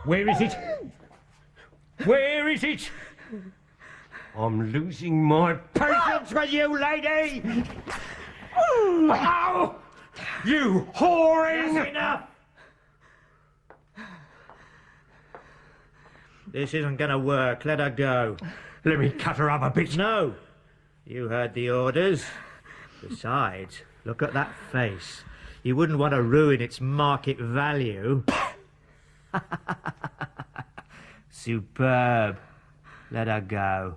Where is it? Where is it? I'm losing my patience with you, lady! Ow! You whoring! That's enough! This isn't going to work. Let her go. Let me cut her up a bit. No. You heard the orders. Besides, look at that face. You wouldn't want to ruin its market value. Superb. Let her go.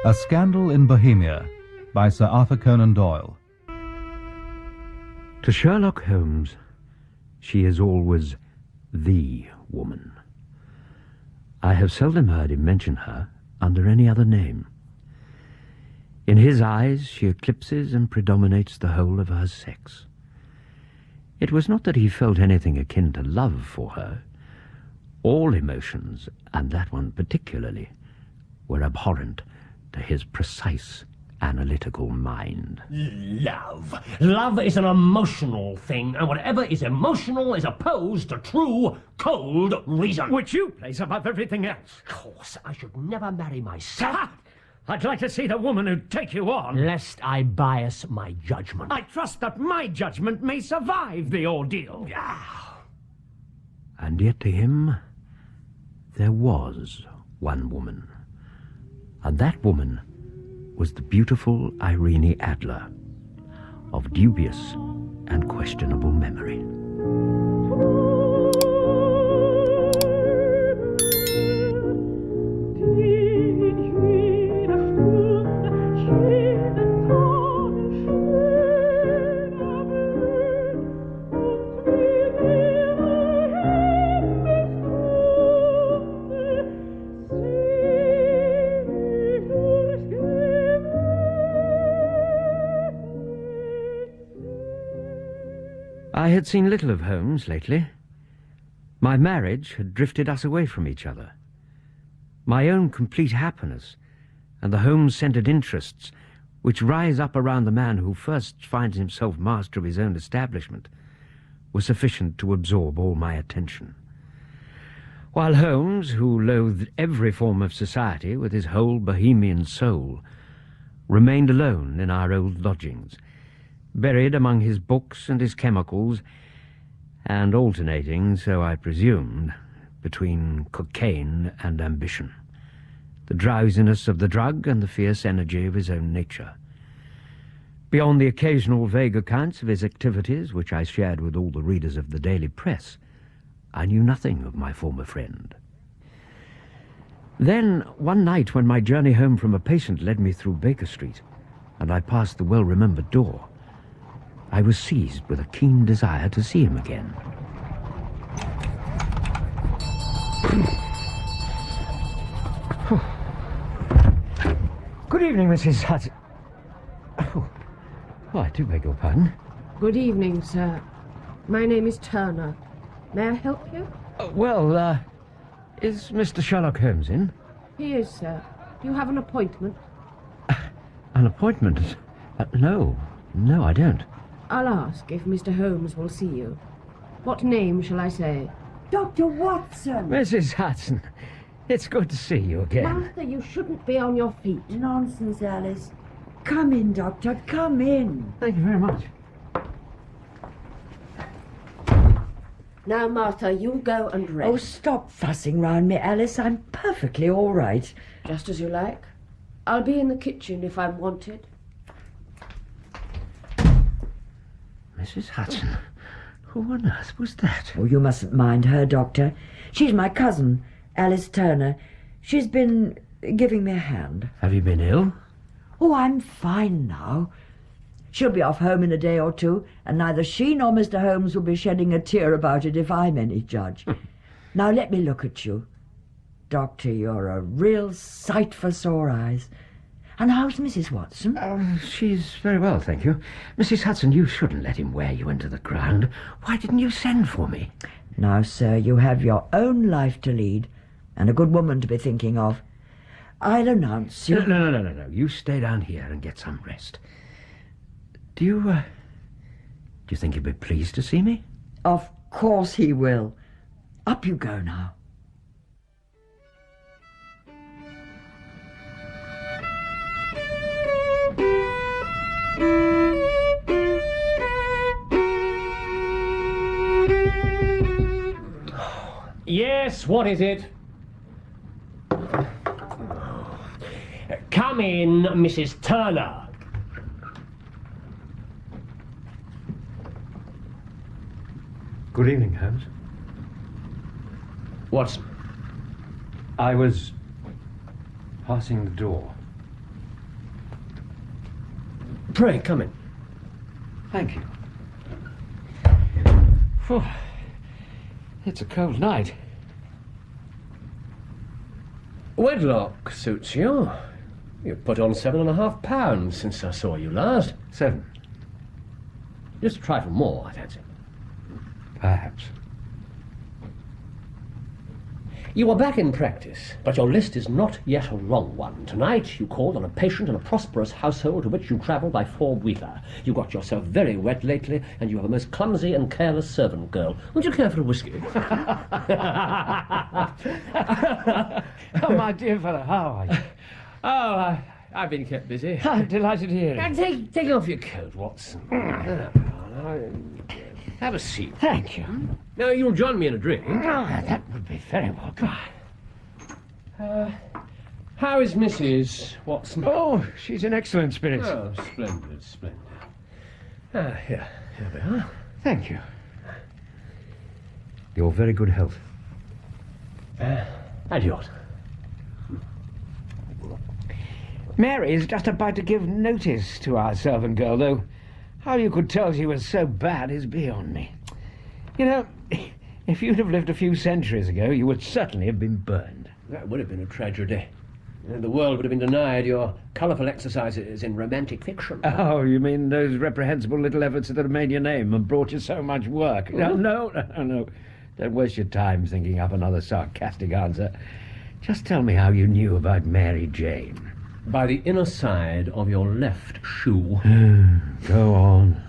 A Scandal in Bohemia by Sir Arthur Conan Doyle. To Sherlock Holmes, she is always the woman. I have seldom heard him mention her under any other name. In his eyes she eclipses and predominates the whole of her sex. It was not that he felt anything akin to love for her. All emotions, and that one particularly, were abhorrent to his precise analytical mind. Love. Love is an emotional thing, and whatever is emotional is opposed to true, cold reason. Which you place above everything else. Of course, I should never marry myself. I'd like to see the woman who'd take you on. Lest I bias my judgment. I trust that my judgment may survive the ordeal. And yet to him, there was one woman. And that woman was the beautiful Irene Adler, of dubious and questionable memory. I had seen little of Holmes lately. My marriage had drifted us away from each other. My own complete happiness and the Holmes-centred interests which rise up around the man who first finds himself master of his own establishment were sufficient to absorb all my attention. While Holmes, who loathed every form of society with his whole Bohemian soul, remained alone in our old lodgings, buried among his books and his chemicals, and alternating, so I presumed, between cocaine and ambition, the drowsiness of the drug and the fierce energy of his own nature. Beyond the occasional vague accounts of his activities, which I shared with all the readers of the daily press, I knew nothing of my former friend. Then, one night when my journey home from a patient led me through Baker Street, and I passed the well-remembered door, I was seized with a keen desire to see him again. Good evening, Mrs. Hudson. Oh, I do beg your pardon. Good evening, sir. My name is Turner. May I help you? Is Mr. Sherlock Holmes in? He is, sir. Do you have an appointment? An appointment? No, I don't. I'll ask if Mr. Holmes will see you. What name shall I say? Dr. Watson! Mrs. Hudson, it's good to see you again. Martha, you shouldn't be on your feet. Nonsense, Alice. Come in, Doctor, come in. Thank you very much. Now, Martha, you go and rest. Oh, stop fussing round me, Alice. I'm perfectly all right. Just as you like. I'll be in the kitchen if I'm wanted. Mrs. Hudson, who on earth was that? Oh, you mustn't mind her, Doctor. She's my cousin, Alice Turner. She's been giving me a hand. Have you been ill? Oh, I'm fine now. She'll be off home in a day or two, and neither she nor Mr. Holmes will be shedding a tear about it if I'm any judge. Now let me look at you. Doctor, you're a real sight for sore eyes. And how's Mrs. Watson? She's very well, thank you. Mrs. Hudson, you shouldn't let him wear you into the ground. Why didn't you send for me? Now, sir, you have your own life to lead, and a good woman to be thinking of. I'll announce you. No. You stay down here and get some rest. Do you think he'd be pleased to see me? Of course he will. Up you go now. Yes, what is it? Come in, Mrs. Turner. Good evening, Holmes. Watson. I was passing the door. Pray, come in. Thank you. Phew. It's a cold night. Wedlock suits you. You've put on 7.5 pounds since I saw you last. 7. Just a trifle more, I fancy. Perhaps. You are back in practice, but your list is not yet a wrong one. Tonight you called on a patient in a prosperous household to which you travel by 4-wheeler. You got yourself very wet lately, and you have a most clumsy and careless servant girl. Would you care for a whiskey? Oh, my dear fellow, how are you? Oh, I've been kept busy. I'm delighted to hear it. Take off your coat, Watson. Have a seat. Thank you. Now, you'll join me in a drink. Oh, that would be very welcome. How is Mrs. Watson? Oh, she's in excellent spirits. Oh, splendid, splendid. Here we are. Thank you. Your very good health. And yours. Mary is just about to give notice to our servant girl, though how you could tell she was so bad is beyond me. You know, if you'd have lived a few centuries ago, you would certainly have been burned. That would have been a tragedy. The world would have been denied your colourful exercises in romantic fiction. Oh, you mean those reprehensible little efforts that have made your name and brought you so much work? No. Don't waste your time thinking up another sarcastic answer. Just tell me how you knew about Mary Jane. By the inner side of your left shoe. Go on.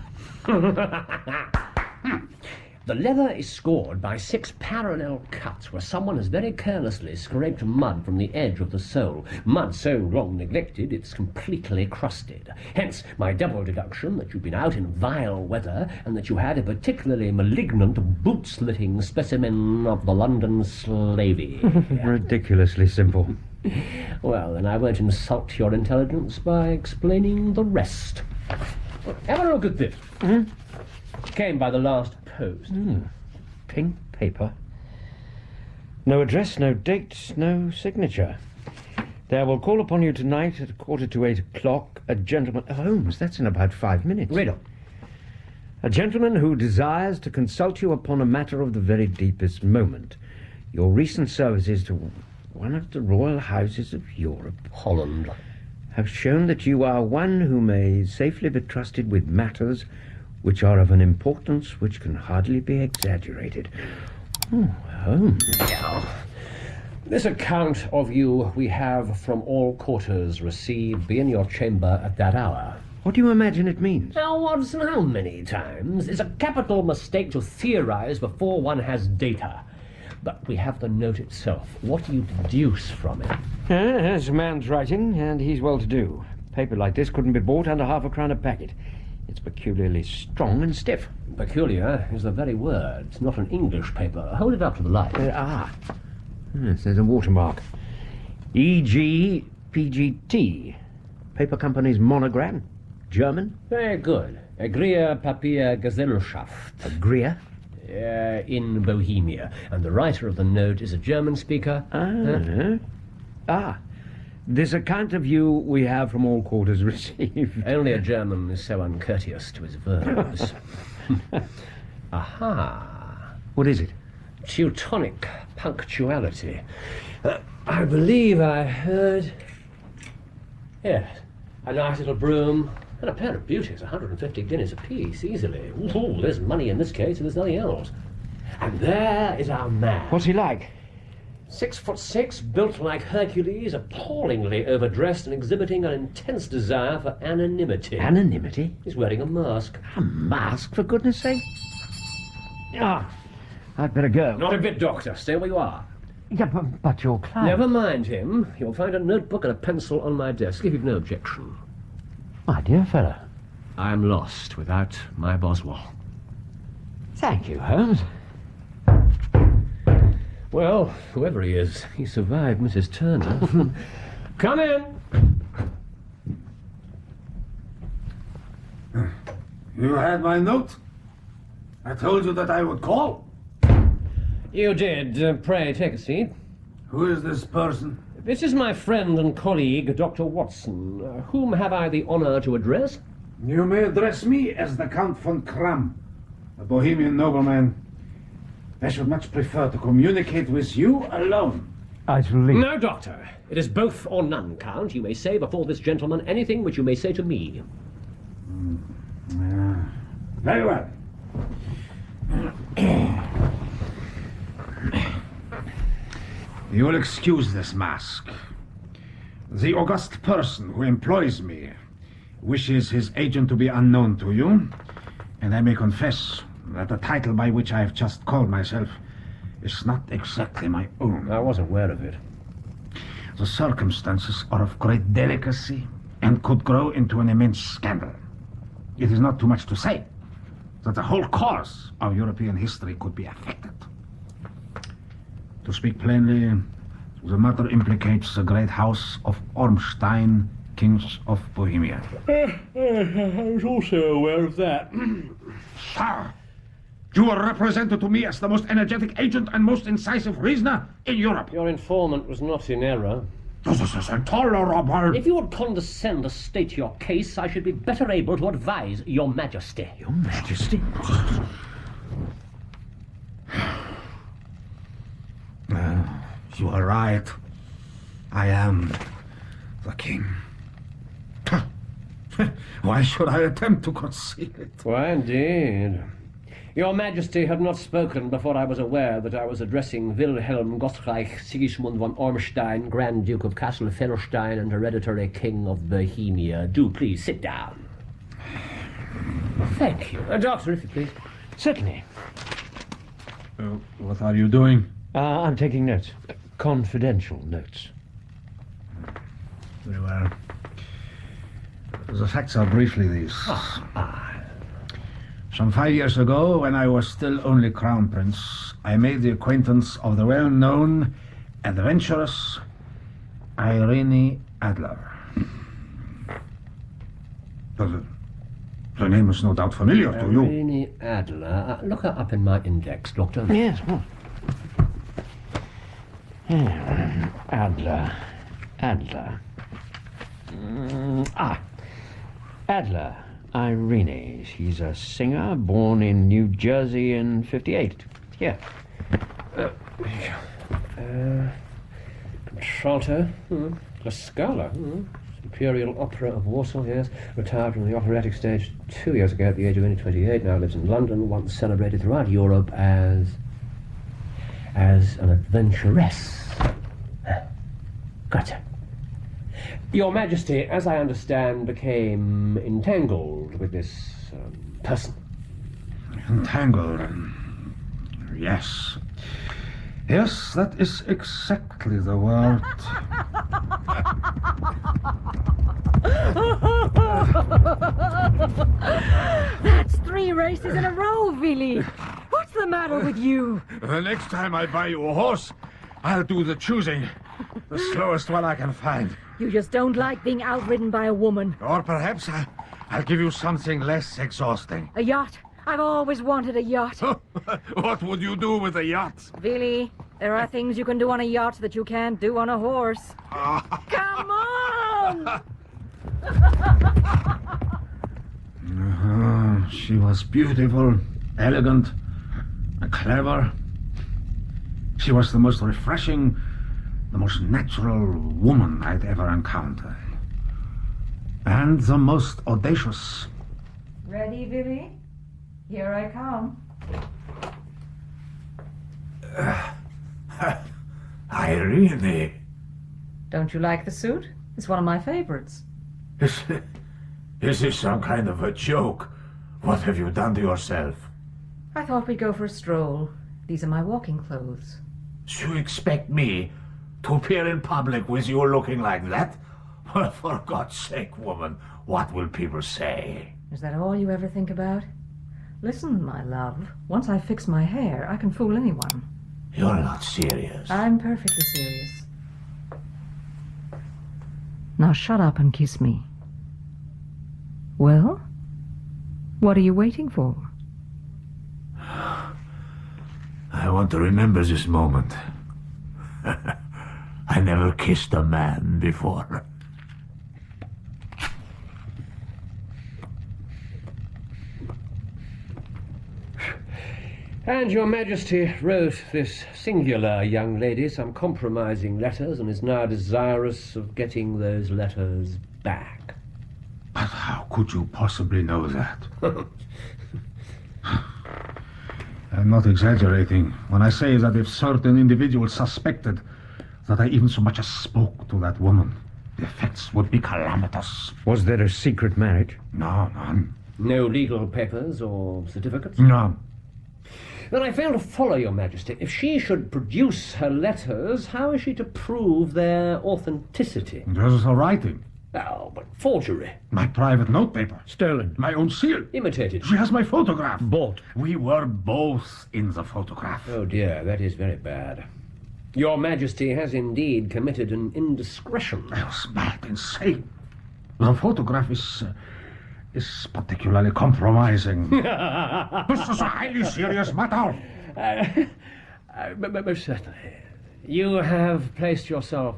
The leather is scored by 6 parallel cuts where someone has very carelessly scraped mud from the edge of the sole. Mud so long neglected it's completely crusted. Hence my double deduction that you've been out in vile weather and that you had a particularly malignant boot-slitting specimen of the London slavey. Ridiculously simple. Well, then I won't insult your intelligence by explaining the rest. Have a look at this. Came by the last post. Pink paper. No address, no date, no signature. There will call upon you tonight at 7:45 a gentleman... Holmes, that's in about 5 minutes. Read on. A gentleman who desires to consult you upon a matter of the very deepest moment. Your recent services to one of the royal houses of Europe, Holland, have shown that you are one who may safely be trusted with matters which are of an importance which can hardly be exaggerated. Holmes. Yeah. This account of you we have from all quarters received. Be in your chamber at that hour. What do you imagine it means? Now, Watson, how many times? It's a capital mistake to theorize before one has data. But we have the note itself. What do you deduce from it? It's a man's writing, and he's well-to-do. Paper like this couldn't be bought under £0.50 a packet. It's peculiarly strong and stiff. Peculiar is the very word. It's not an English paper. Hold it up to the light. Yes, there's a watermark. E.G. P.G.T. Paper company's monogram. German. Very good. Agria Papier Gesellschaft. Agria. In Bohemia. And the writer of the note is a German speaker. This account of you we have from all quarters received. Only a German is so uncourteous to his verbs. Aha. What is it? Teutonic punctuality. I believe I heard... Yes, a nice little broom and a pair of beauties, 150 guineas apiece, easily. Ooh, there's money in this case and there's nothing else. And there is our man. What's he like? 6'6", built like Hercules, appallingly overdressed and exhibiting an intense desire for anonymity. Anonymity? He's wearing a mask. A mask, for goodness sake? Ah, I'd better go. Not a bit, Doctor. Stay where you are. Yeah, but your Clive... Never mind him. You'll find a notebook and a pencil on my desk, if you've no objection. My dear fellow. I am lost without my Boswell. Thank you, Holmes. Well, whoever he is, he survived Mrs. Turner. Come in. You had my note? I told you that I would call. You did. Pray, take a seat. Who is this person? This is my friend and colleague, Dr. Watson. Whom have I the honor to address? You may address me as the Count von Kram, a Bohemian nobleman. I should much prefer to communicate with you alone. I shall leave. No, Doctor. It is both or none, Count. You may say before this gentleman anything which you may say to me. Very well. You will excuse this mask. The august person who employs me wishes his agent to be unknown to you, and I may confess that the title by which I have just called myself is not exactly my own. I was aware of it. The circumstances are of great delicacy and could grow into an immense scandal. It is not too much to say that the whole course of European history could be affected. To speak plainly, the matter implicates the great house of Ormstein, kings of Bohemia. I was also aware of that. Sir, you are represented to me as the most energetic agent and most incisive reasoner in Europe. Your informant was not in error. This is intolerable. If you would condescend to state your case, I should be better able to advise your Majesty. Your Majesty? You are right. I am the king. Why should I attempt to conceal it? Why, indeed. Your Majesty had not spoken before I was aware that I was addressing Wilhelm Gottreich Sigismund von Ormstein, Grand Duke of Kassel-Felstein and hereditary King of Bohemia. Do please sit down. Thank you. Doctor, if you please. Certainly. What are you doing? I'm taking notes. Confidential notes. Very well. The facts are briefly these. Some 5 years ago, when I was still only Crown Prince, I made the acquaintance of the well-known, adventurous Irene Adler. The name is no doubt familiar to you. Irene Adler. Look her up in my index, Doctor. Yes, well. Adler. Adler. Irene. She's a singer, born in New Jersey in 58. Here. Contralto. La Scala. Imperial Opera of Warsaw, yes. Retired from the operatic stage 2 years ago at the age of only 28. Now lives in London, once celebrated throughout Europe as an adventuress. Gotcha. Your Majesty, as I understand, became entangled with this person. Entangled? Yes. Yes, that is exactly the word. That's 3 races in a row, Willy. What's the matter with you? The next time I buy you a horse, I'll do the choosing. The slowest one I can find. You just don't like being outridden by a woman. Or perhaps I'll give you something less exhausting. A yacht. I've always wanted a yacht. What would you do with a yacht? Willy, there are things you can do on a yacht that you can't do on a horse. Come on! She was beautiful, elegant, and clever. She was the most refreshing, the most natural woman I'd ever encountered. And the most audacious. Ready, Willy? Here I come. Irene. Don't you like the suit? It's one of my favorites. Is this some kind of a joke? What have you done to yourself? I thought we'd go for a stroll. These are my walking clothes. You expect me to appear in public with you looking like that? Well, for God's sake, woman, what will people say? Is that all you ever think about? Listen, my love, once I fix my hair, I can fool anyone. You're not serious. I'm perfectly serious. Now shut up and kiss me. Well? What are you waiting for? I want to remember this moment. I never kissed a man before. And your Majesty wrote this singular young lady some compromising letters and is now desirous of getting those letters back. But how could you possibly know that? I'm not exaggerating when I say that if certain individuals suspected that I even so much as spoke to that woman, the effects would be calamitous. Was there a secret marriage? No, none. No legal papers or certificates? None. Then I fail to follow, your Majesty. If she should produce her letters, how is she to prove their authenticity? There's a writing. Oh, but forgery. My private notepaper. Stolen. My own seal. Imitated. She has my photograph. Bought. We were both in the photograph. Oh dear, that is very bad. Your Majesty has indeed committed an indiscretion. I was mad, insane. The photograph is particularly compromising. This is a highly serious matter. Most certainly. You have placed yourself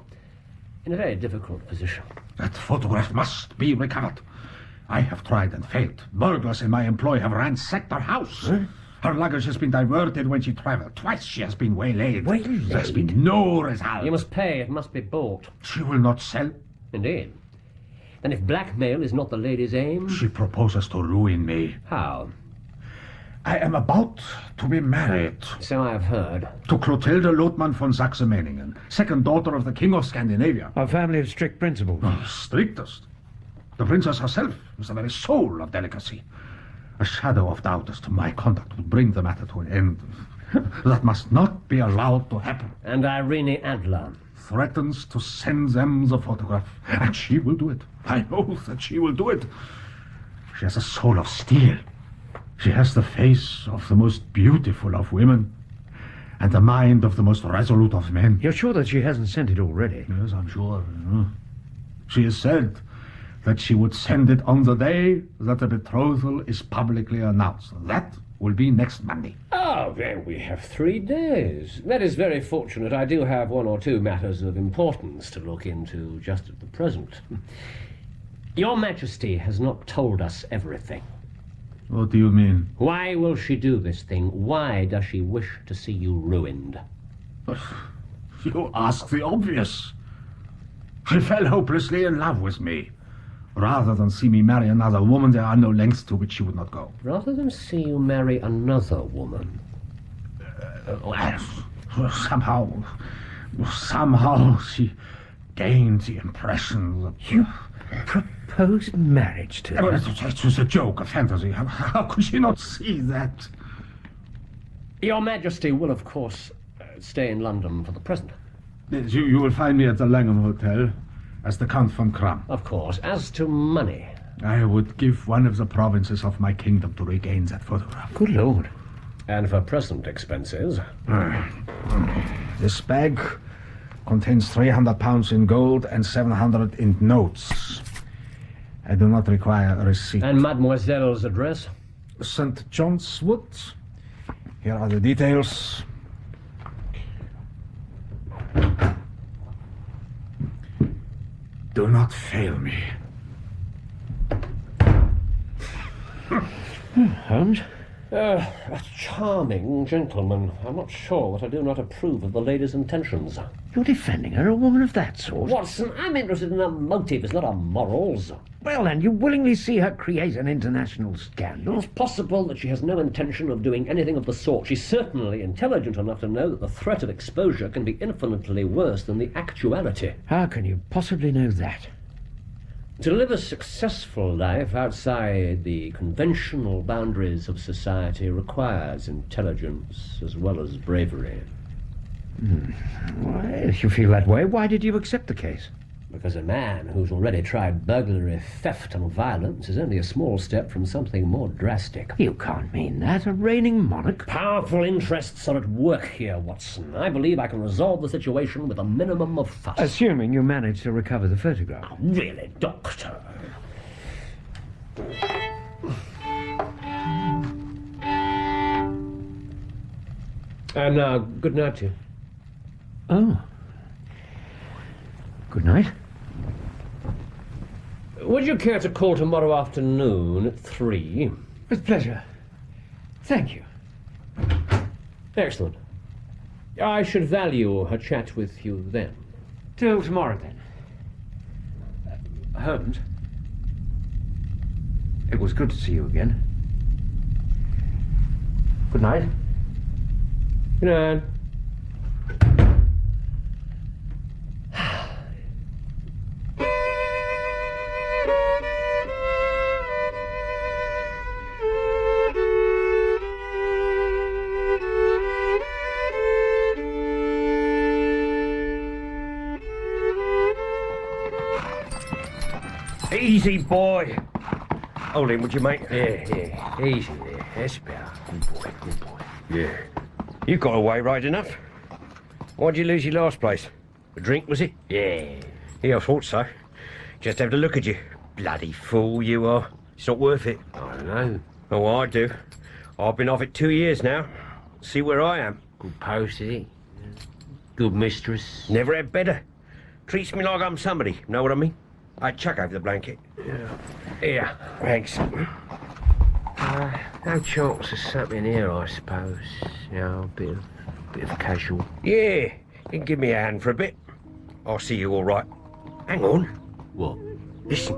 in a very difficult position. That photograph must be recovered. I have tried and failed. Burglars in my employ have ransacked her house. Huh? Her luggage has been diverted when she traveled. Twice she has been waylaid. There's been no result. You must pay. It must be bought. She will not sell. Indeed. Then if blackmail is not the lady's aim... She proposes to ruin me. How? I am about to be married. So I have heard. To Clotilde Lotman von Saxe-Meiningen, second daughter of the King of Scandinavia. A family of strict principles. Strictest. The princess herself is the very soul of delicacy. A shadow of doubt as to my conduct would bring the matter to an end. That must not be allowed to happen. And Irene Adler threatens to send them the photograph. And she will do it. I know that she will do it. She has a soul of steel. She has the face of the most beautiful of women and the mind of the most resolute of men. You're sure that she hasn't sent it already? Yes, I'm sure. She has said that she would send it on the day that the betrothal is publicly announced. That will be next Monday. Oh, then we have 3 days. That is very fortunate. I do have 1 or 2 matters of importance to look into just at the present. Your Majesty has not told us everything. What do you mean? Why will she do this thing? Why does she wish to see you ruined? You ask the obvious. She fell hopelessly in love with me. Rather than see me marry another woman, there are no lengths to which she would not go. Rather than see you marry another woman? Somehow she gained the impression that... You proposed marriage to her? It was a joke, a fantasy. How could she not see that? Your Majesty will, of course, stay in London for the present. You will find me at the Langham Hotel as the Count von Kram. Of course. As to money... I would give one of the provinces of my kingdom to regain that photograph. Good Lord. And for present expenses... This bag contains £300 in gold and 700 in notes. I do not require a receipt. And Mademoiselle's address? St. John's Wood. Here are the details. Do not fail me. Holmes? A charming gentleman. I'm not sure that I do not approve of the lady's intentions. You're defending her, a woman of that sort? Watson, I'm interested in her motives, not her morals. Well, then, you willingly see her create an international scandal? It's possible that she has no intention of doing anything of the sort. She's certainly intelligent enough to know that the threat of exposure can be infinitely worse than the actuality. How can you possibly know that? To live a successful life outside the conventional boundaries of society requires intelligence as well as bravery. Well, if you feel that way, why did you accept the case? Because a man who's already tried burglary, theft and violence is only a small step from something more drastic. You can't mean that. A reigning monarch? Powerful interests are at work here, Watson. I believe I can resolve the situation with a minimum of fuss. Assuming you manage to recover the photograph. Oh, really, Doctor? And now, good night to you. Oh. Good night. Would you care to call tomorrow afternoon at 3? With pleasure. Thank you. Excellent. I should value a chat with you then. Till tomorrow, then. Holmes. It was good to see you again. Good night. Good night. Easy, boy. Hold him, would you, mate? Yeah. Easy there. That's better. Good boy. Yeah. You got away right enough. Why'd you lose your last place? A drink, was it? Yeah. Yeah, I thought so. Just have to look at you. Bloody fool you are. It's not worth it. I know. Oh, I do. I've been off it 2 years now. See where I am. Good post, is it? Good mistress. Never had better. Treats me like I'm somebody. Know what I mean? I'd chuck over the blanket. Yeah. Thanks. No chance of something here, I suppose. You know, a bit of casual. Yeah. You can give me a hand for a bit. I'll see you all right. Hang on. What? Listen.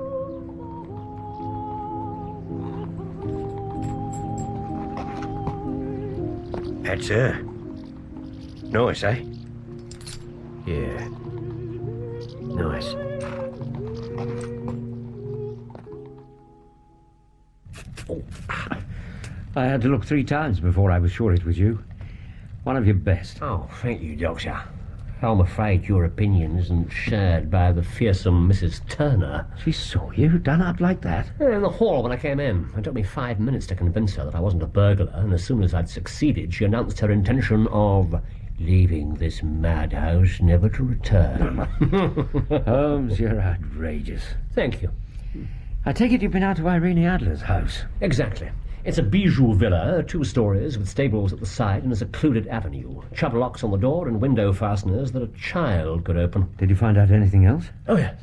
That's her. Nice, eh? Yeah. Nice. I had to look 3 times before I was sure it was you. One of your best. Oh, thank you, Doctor. I'm afraid your opinion isn't shared by the fearsome Mrs. Turner. She saw you done up like that? In the hall when I came in. It took me 5 minutes to convince her that I wasn't a burglar, and as soon as I'd succeeded, she announced her intention of leaving this madhouse never to return. Holmes, you're outrageous. Thank you. I take it you've been out to Irene Adler's house? Exactly. It's a bijou villa, 2 stories, with stables at the side and a secluded avenue. Chubb locks on the door and window fasteners that a child could open. Did you find out anything else? Oh, yes.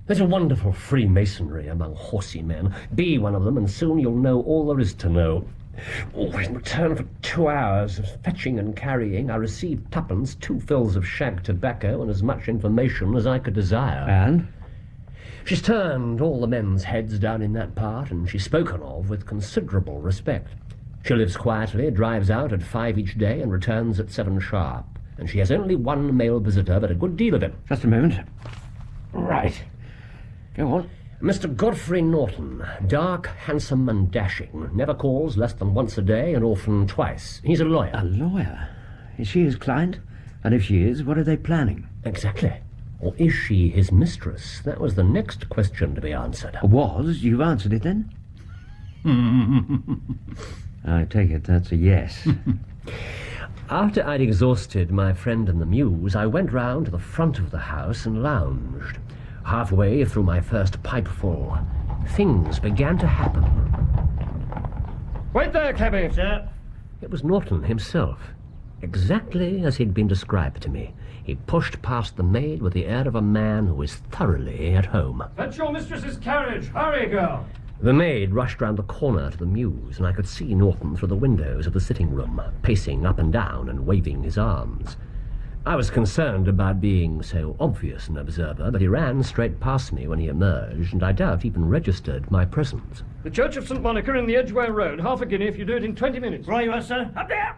There's a wonderful Freemasonry among horsey men. Be one of them, and soon you'll know all there is to know. Oh, in return for 2 hours of fetching and carrying, I received 2pence, 2 fills of shag tobacco, and as much information as I could desire. And? She's turned all the men's heads down in that part, and she's spoken of with considerable respect. She lives quietly, drives out at 5 each day, and returns at 7 sharp. And she has only 1 male visitor, but a good deal of him. Just a moment. Right. Go on. Mr. Godfrey Norton, dark, handsome and dashing, never calls less than once a day and often twice. He's a lawyer. A lawyer? Is she his client? And if she is, what are they planning? Exactly. Or is she his mistress? That was the next question to be answered. Was? You've answered it then? I take it that's a yes. After I'd exhausted my friend and the muse, I went round to the front of the house and lounged. Halfway through my first pipeful, things began to happen. Wait there, cabby. Sir? It was Norton himself, exactly as he'd been described to me. He pushed past the maid with the air of a man who is thoroughly at home. Fetch your mistress's carriage. Hurry, girl. The maid rushed round the corner to the mews, and I could see Norton through the windows of the sitting room, pacing up and down and waving his arms. I was concerned about being so obvious an observer, but he ran straight past me when he emerged, and I doubt even registered my presence. The Church of St. Monica in the Edgware Road. Half a guinea if you do it in 20 minutes. Right you are, sir. Up there!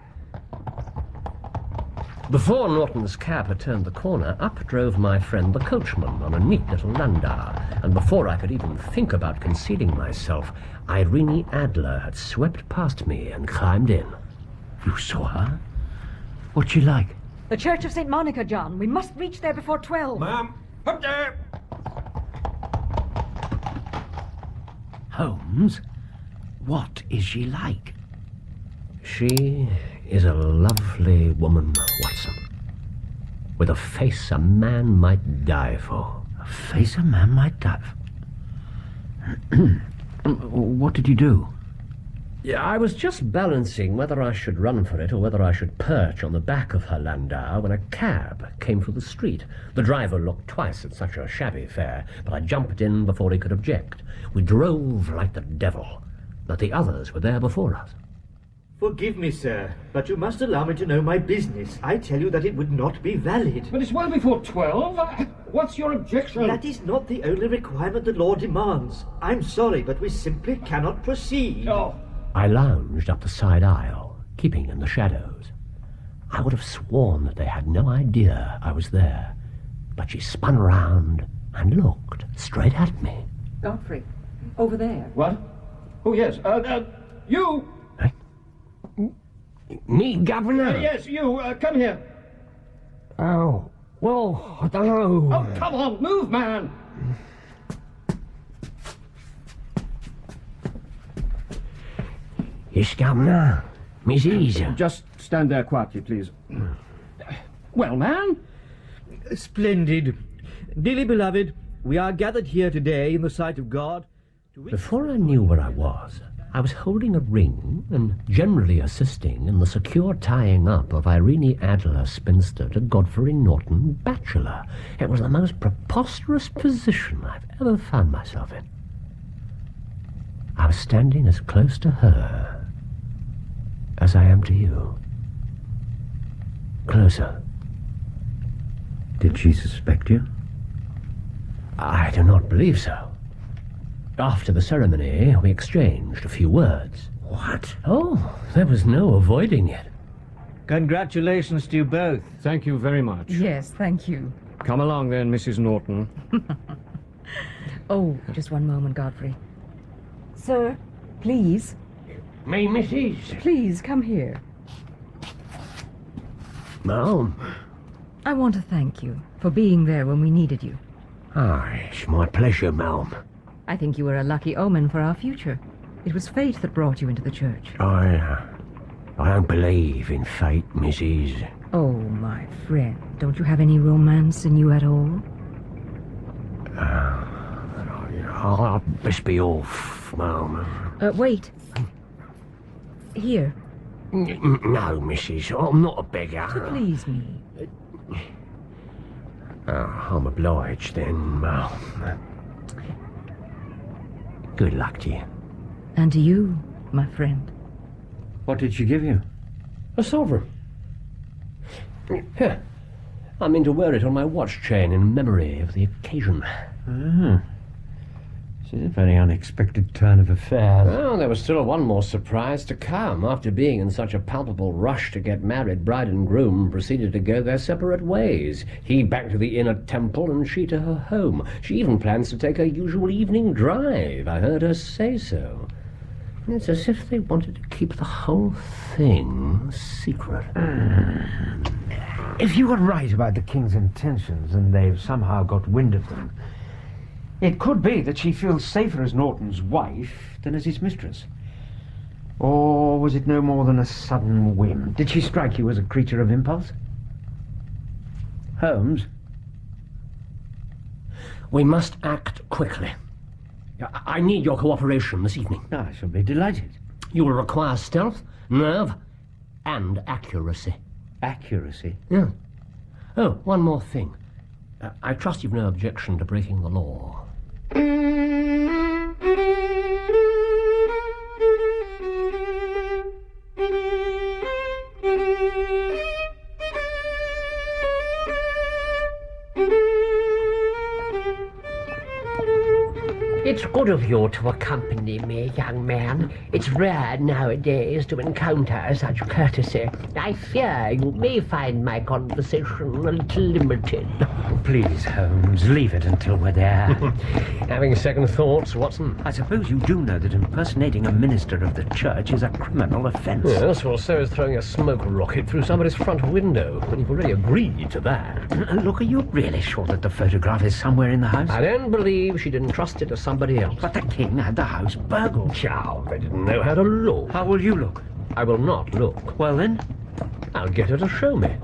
Before Norton's cab had turned the corner, up drove my friend the coachman on a neat little landau, and before I could even think about concealing myself, Irene Adler had swept past me and climbed in. You saw her? What's she like? The Church of St. Monica, John. We must reach there before 12. Ma'am, up there! Holmes? What is she like? She is a lovely woman, Watson, with a face a man might die for. A face a man might die for? What did you do? Yeah, I was just balancing whether I should run for it or whether I should perch on the back of her landau when a cab came through the street. The driver looked twice at such a shabby fare, but I jumped in before he could object. We drove like the devil, but the others were there before us. Forgive me, sir, but you must allow me to know my business. I tell you that it would not be valid. But it's well before 12. What's your objection? That is not the only requirement the law demands. I'm sorry, but we simply cannot proceed. Oh. I lounged up the side aisle, keeping in the shadows. I would have sworn that they had no idea I was there, but she spun round and looked straight at me. Godfrey, over there. What? Oh, yes. You! Me, Governor? Yes, you. Come here. Oh, well, I don't know. Oh, come on, move, man! Yes, Governor. Mrs. Just stand there quietly, please. Well, man? Splendid. Dearly beloved, we are gathered here today in the sight of God. Before I knew where I was holding a ring and generally assisting in the secure tying up of Irene Adler, spinster, to Godfrey Norton, bachelor. It was the most preposterous position I've ever found myself in. I was standing as close to her as I am to you. Closer. Did she suspect you? I do not believe so. After the ceremony, we exchanged a few words. What? Oh, there was no avoiding it. Congratulations to you both. Thank you very much. Yes, thank you. Come along then, Mrs. Norton. Oh, just one moment, Godfrey. Sir, please. Me, Mrs. Please, come here. Ma'am. I want to thank you for being there when we needed you. Ah, it's my pleasure, ma'am. I think you were a lucky omen for our future. It was fate that brought you into the church. I don't believe in fate, Mrs. Oh, my friend, don't you have any romance in you at all? I'll best be off, ma'am. Wait. Here. No, Mrs. I'm not a beggar. To please me. I'm obliged then, ma'am. Good luck to you. And to you, my friend. What did she give you? A sovereign. Here. I mean to wear it on my watch chain in memory of the occasion. Ah. This is a very unexpected turn of affairs. Well, there was still one more surprise to come. After being in such a palpable rush to get married, bride and groom proceeded to go their separate ways. He back to the inner temple and she to her home. She even plans to take her usual evening drive. I heard her say so. It's as if they wanted to keep the whole thing secret. If you were right about the king's intentions and they've somehow got wind of them, it could be that she feels safer as Norton's wife than as his mistress. Or was it no more than a sudden whim? Did she strike you as a creature of impulse? Holmes? We must act quickly. I need your cooperation this evening. I shall be delighted. You will require stealth, nerve, and accuracy. Accuracy? Yeah. Oh, one more thing. I trust you've no objection to breaking the law. It's good of you to accompany me, young man. It's rare nowadays to encounter such courtesy. I fear you may find my conversation a little limited. Please, Holmes, leave it until we're there. Having second thoughts, Watson? I suppose you do know that impersonating a minister of the church is a criminal offence. Yes, well, so is throwing a smoke rocket through somebody's front window. And you've already agreed to that. Look, are you really sure that the photograph is somewhere in the house? I don't believe she'd entrust it to somebody else. But the king had the house burgled. Chow, they didn't know how to look. How will you look? I will not look. Well, then? I'll get her to show me.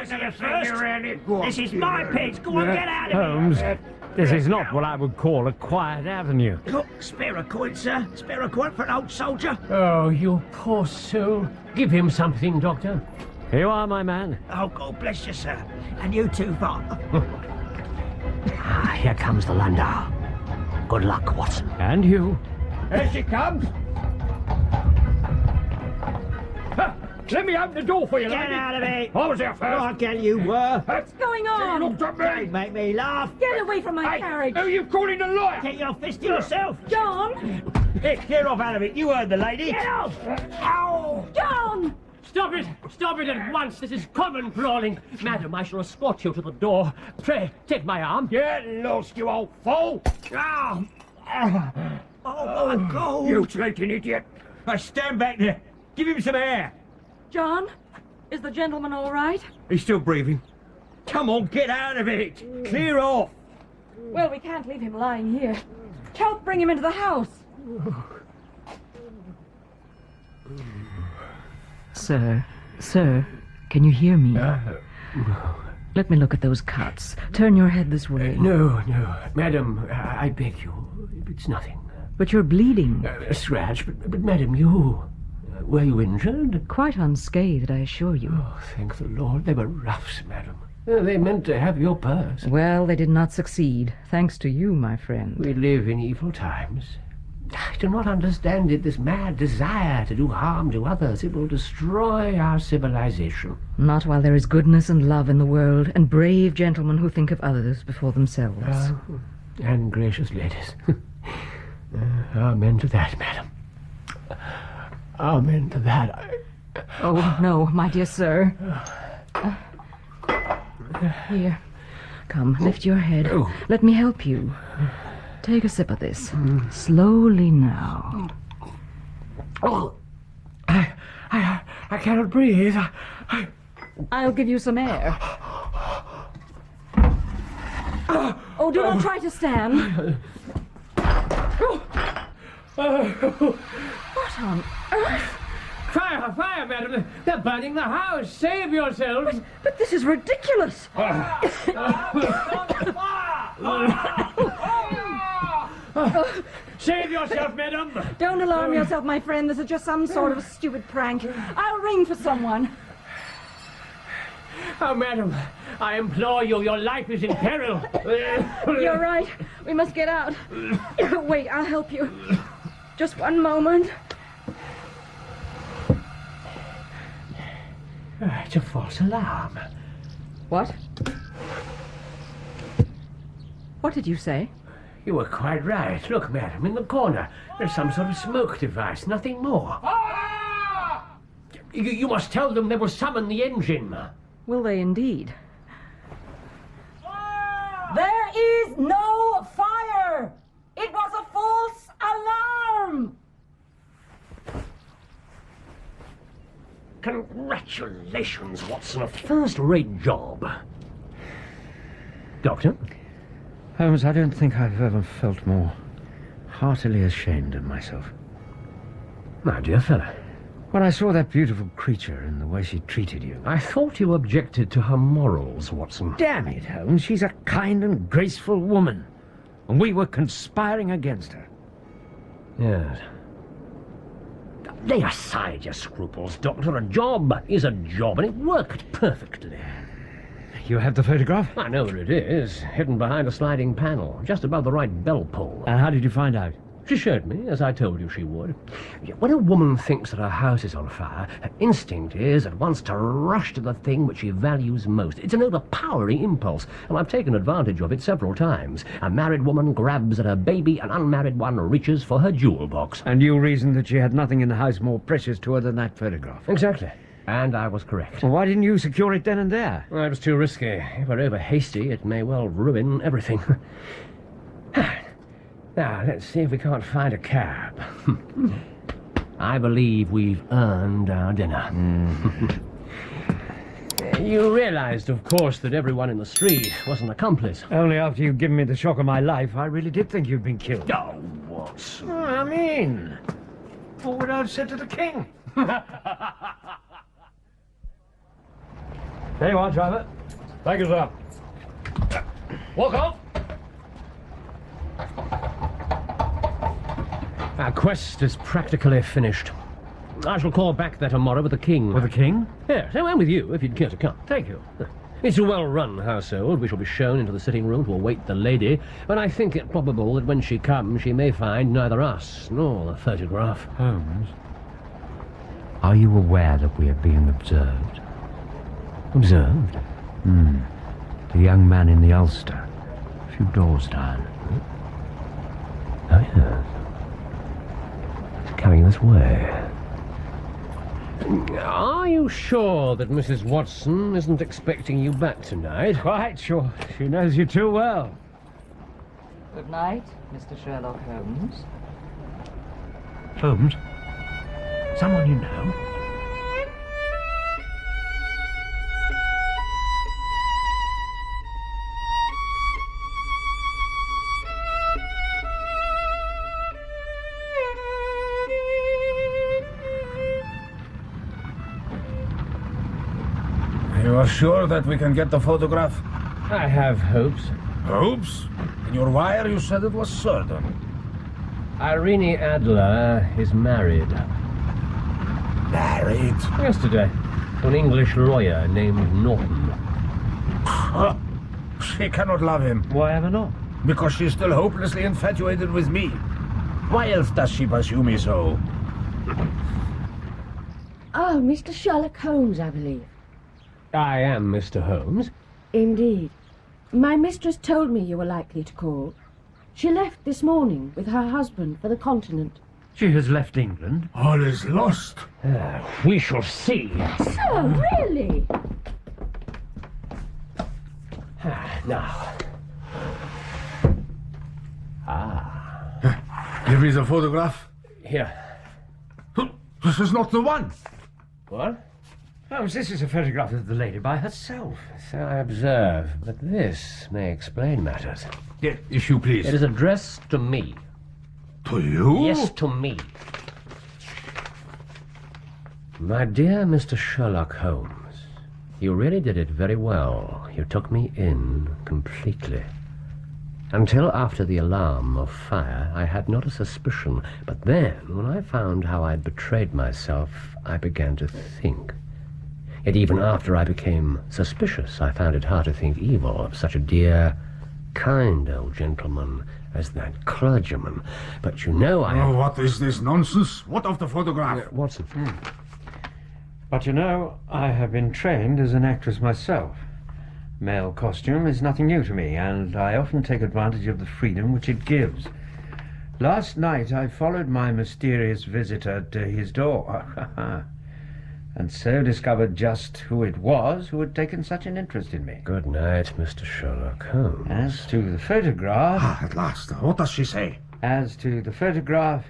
This is my pitch. Go on, get out of Holmes, here. this is not what I would call a quiet avenue. Look, spare a coin, sir. Spare a coin for an old soldier. Oh, you poor soul. Give him something, Doctor. Here you are, my man. Oh, God bless you, sir. And you too, father. Here comes the landau. Good luck, Watson. And you. Here she comes. Let me open the door for you, Get lady. out of it. I was there first. I tell you were. What's going on? Looked at me. Don't make me laugh. Get away from my carriage. Who you calling a liar? Get your fist to yourself. John! Get off out of it. You heard the lady. Get off. Ow. John! Stop it! Stop it at once! This is common brawling. Madam, I shall escort you to the door. Pray, take my arm. Get lost, you old fool. Oh, my God. You slinking idiot. Now stand back there. Give him some air. John? Is the gentleman all right? He's still breathing. Come on, get out of it. Clear off. Well, we can't leave him lying here. Help bring him into the house. Sir, can you hear me? Let me look at those cuts. Turn your head this way. No, madam, I beg you. It's nothing. But you're bleeding. A scratch, but madam, you... were you injured? Quite unscathed, I assure you. Oh, thank the Lord. They were roughs, madam. They meant to have your purse. Well, they did not succeed, thanks to you, my friend. We live in evil times. I do not understand it, this mad desire to do harm to others. It will destroy our civilization. Not while there is goodness and love in the world, and brave gentlemen who think of others before themselves. And gracious ladies. Amen to that, madam. Amen to that. Oh, no, my dear sir. Here. Come, lift your head. Let me help you. Take a sip of this. Slowly now. Oh, I cannot breathe. I'll give you some air. Oh, do not try to stand. What on earth? Fire, madam! They're burning the house! Save yourselves! But this is ridiculous! Save yourself, madam! Don't alarm yourself, my friend. This is just some sort of a stupid prank. I'll ring for someone. Oh, madam, I implore you, your life is in peril. You're right. We must get out. Wait, I'll help you. Just one moment. It's a false alarm. What? What did you say? You were quite right. Look, madam, in the corner. There's some sort of smoke device, nothing more. You must tell them they will summon the engine. Will they indeed? There is no fire! It was a false alarm! Congratulations, Watson. A first-rate job. Doctor? Holmes, I don't think I've ever felt more heartily ashamed of myself. My dear fellow. When I saw that beautiful creature and the way she treated you. I thought you objected to her morals, Watson. Damn it, Holmes. She's a kind and graceful woman. And we were conspiring against her. Yes. Lay aside your scruples, Doctor. A job is a job, and it worked perfectly. You have the photograph? I know where it is. Hidden behind a sliding panel, just above the right bell pull. And how did you find out? She showed me, as I told you she would. When a woman thinks that her house is on fire, her instinct is at once to rush to the thing which she values most. It's an overpowering impulse, and I've taken advantage of it several times. A married woman grabs at her baby, an unmarried one reaches for her jewel box. And you reasoned that she had nothing in the house more precious to her than that photograph. Exactly. And I was correct. Well, why didn't you secure it then and there? Well, it was too risky. If we're over hasty, it may well ruin everything. Now, let's see if we can't find a cab. I believe we've earned our dinner. You realized, of course, that everyone in the street was an accomplice. Only after you'd given me the shock of my life, I really did think you'd been killed. Oh, Watson. I mean, what would I have said to the king? There you are, driver. Thank you, sir. Walk off. Our quest is practically finished. I shall call back there tomorrow with the king. With the king? Yes, and with you, if you'd care to come. Thank you. It's a well-run household. We shall be shown into the sitting room to await the lady, but I think it probable that when she comes, she may find neither us nor the photograph. Holmes, are you aware that we are being observed? Observed? The young man in the ulster, a few doors down. Oh, yes. It's coming this way. Are you sure that Mrs. Watson isn't expecting you back tonight? Quite sure. She knows you too well. Good night, Mr. Sherlock Holmes. Holmes? Someone you know? You are sure that we can get the photograph? I have hopes. Hopes? In your wire you said it was certain. Irene Adler is married. Married? Yesterday, to an English lawyer named Norton. She cannot love him. Why ever not? Because she's still hopelessly infatuated with me. Why else does she pursue me so? Oh, Mr. Sherlock Holmes, I believe. I am Mr. Holmes. Indeed. My mistress told me you were likely to call. She left this morning with her husband for the continent. She has left England. All is lost. We shall see. Sir, really? Now. Here is a photograph. Here. This is not the one. What? Holmes, this is a photograph of the lady by herself. So I observe, but this may explain matters. If you please. It is addressed to me. To you? Yes, to me. My dear Mr. Sherlock Holmes, you really did it very well. You took me in completely. Until after the alarm of fire, I had not a suspicion. But then, when I found how I'd betrayed myself, I began to think. Yet even after I became suspicious, I found it hard to think evil of such a dear, kind old gentleman as that clergyman. But you know I... Oh, what is this nonsense? What of the photograph? Watson. But you know, I have been trained as an actress myself. Male costume is nothing new to me, and I often take advantage of the freedom which it gives. Last night I followed my mysterious visitor to his door. And so discovered just who it was who had taken such an interest in me. Good night, Mr. Sherlock Holmes. As to the photograph... At last. What does she say? As to the photograph,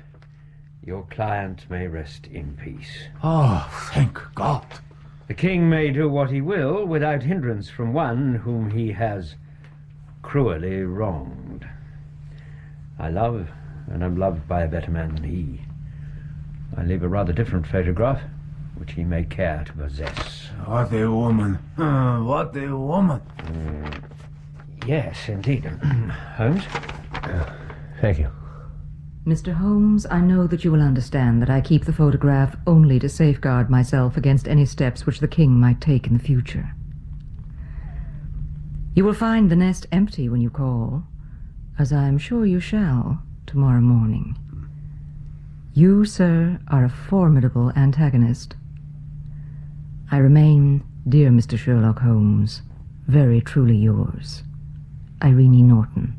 your client may rest in peace. Oh, thank God. The king may do what he will without hindrance from one whom he has cruelly wronged. I love and am loved by a better man than he. I leave a rather different photograph, which he may care to possess. What a woman. What a woman. Yes, indeed. Holmes? Thank you. Mr. Holmes, I know that you will understand that I keep the photograph only to safeguard myself against any steps which the king might take in the future. You will find the nest empty when you call, as I am sure you shall. tomorrow morning. You, sir, are a formidable antagonist. I remain, dear Mr. Sherlock Holmes, very truly yours, Irene Norton,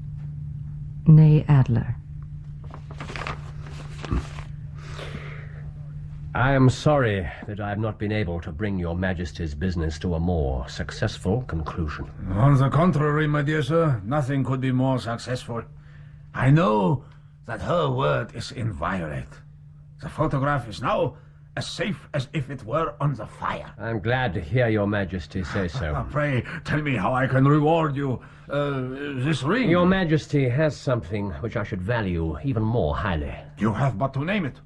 née Adler. I am sorry that I have not been able to bring your Majesty's business to a more successful conclusion. On the contrary, my dear sir, nothing could be more successful. I know that her word is inviolate. The photograph is now as safe as if it were on the fire. I'm glad to hear your Majesty say so. Pray, tell me how I can reward you. This ring... Your Majesty has something which I should value even more highly. You have but to name it.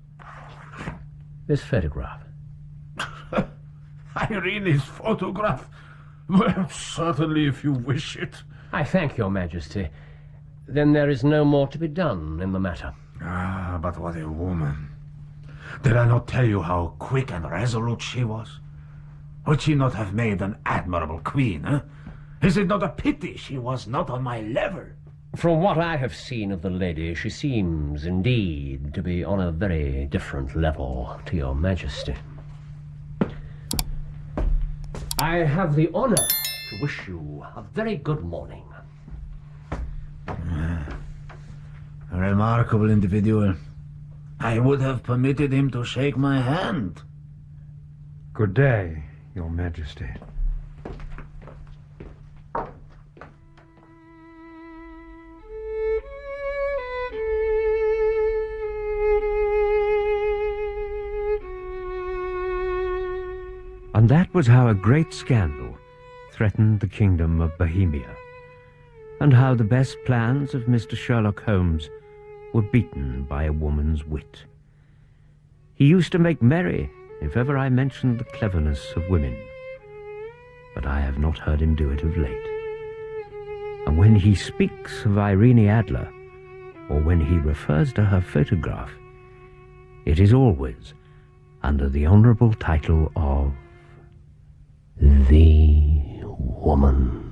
This photograph. Irene's photograph? Well, certainly, if you wish it. I thank your Majesty. Then there is no more to be done in the matter. Ah, but what a woman. Did I not tell you how quick and resolute she was? Would she not have made an admirable queen, eh? Is it not a pity she was not on my level? From what I have seen of the lady, she seems indeed to be on a very different level to your Majesty. I have the honor to wish you a very good morning. A remarkable individual. I would have permitted him to shake my hand. Good day, your Majesty. And that was how a great scandal threatened the kingdom of Bohemia, and how the best plans of Mr. Sherlock Holmes were beaten by a woman's wit. He used to make merry if ever I mentioned the cleverness of women, but I have not heard him do it of late. And when he speaks of Irene Adler, or when he refers to her photograph, it is always under the honourable title of the woman.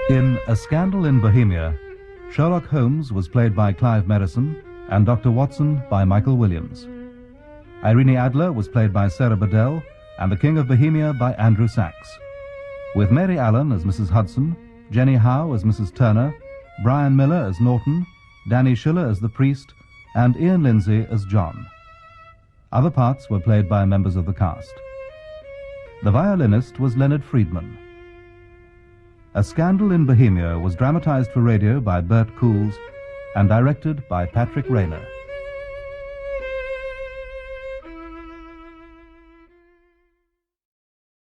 In A Scandal in Bohemia, Sherlock Holmes was played by Clive Merrison and Dr. Watson by Michael Williams. Irene Adler was played by Sarah Bedell and the King of Bohemia by Andrew Sachs, with Mary Allen as Mrs. Hudson, Jenny Howe as Mrs. Turner, Brian Miller as Norton, Danny Schiller as the priest, and Ian Lindsay as John. Other parts were played by members of the cast. The violinist was Leonard Friedman. A Scandal in Bohemia was dramatized for radio by Bert Coules and directed by Patrick Rayner.